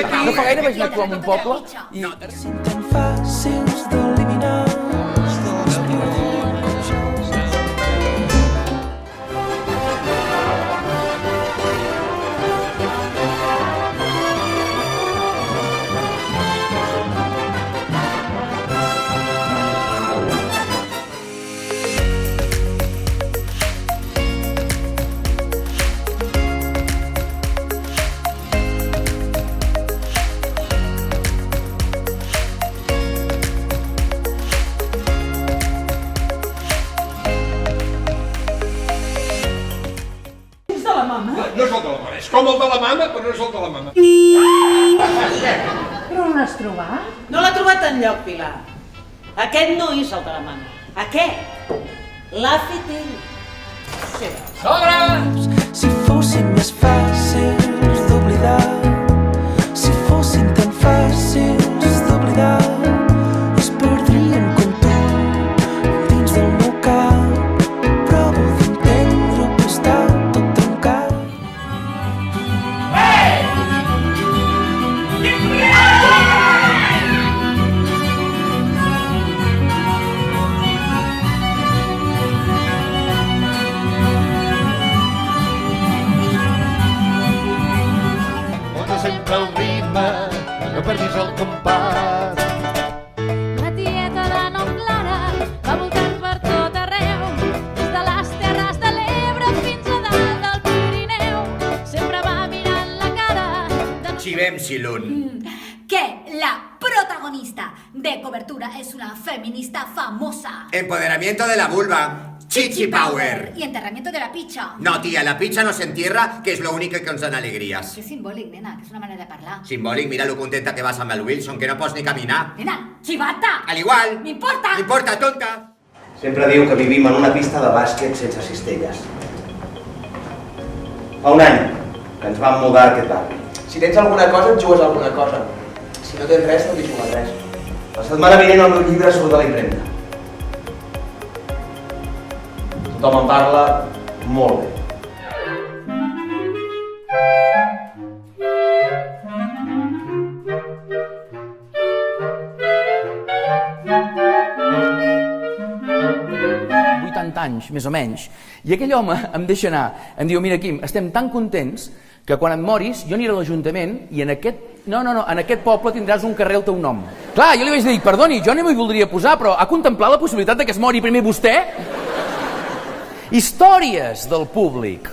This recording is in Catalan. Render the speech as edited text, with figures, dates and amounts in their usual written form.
aquí. No fa gaire vaig anar a actuar en un poble i... Tan fàcils d'eliminar. No és el de la mama, és com el de la mama, però no és el de la mama. Però on l'has trobat? No l'ha trobat enlloc, Pilar. Aquest no és el de la mama. Aquest l'ha fet ell. Si fossin més fàcils d'oblidar, si fossin tan fàcils d'oblidar, es perdrien com tu dins del meu cap. Provo d'entendre que està tot trencat. Sempre el ritme, no perdis el compàs. La tieta de nom Clara va voltant per tot arreu, des de les terres de l'Ebre fins a dalt del Pirineu. Sempre va mirant la cara de... Xivem Silun. Que la protagonista de Cobertura es una feminista famosa. Empoderamiento de la vulva. Chichi Power. Y enterramiento de la picha. No, tía, la picha no se entierra, que es lo único que ens dan alegrías. Que simbòlic, nena, que és una manera de parlar. Simbòlic, mira lo contenta que vas amb el Wilson, que no pots ni caminar. Nena, xivata! Al igual. M'importa! M'importa, tonta. Sempre diu que vivim en una pista de bàsquet sense cistelles. Fa un any que ens vam mudar a aquest barri. Si tens alguna cosa, et jugues alguna cosa. Si no tens res, no t'hi jugues res. La setmana vinent el meu llibre surt de la impremta. Tothom en parla molt bé. anys, més o menys, i aquell home em deixa anar, em diu, mira Quim, estem tan contents que quan em moris jo aniré a l'Ajuntament i en aquest poble tindràs un carrer al teu nom. Clar, jo li vaig dir, perdoni, jo no m'hi voldria posar, però ha contemplat la possibilitat de que es mori primer vostè? Històries del públic.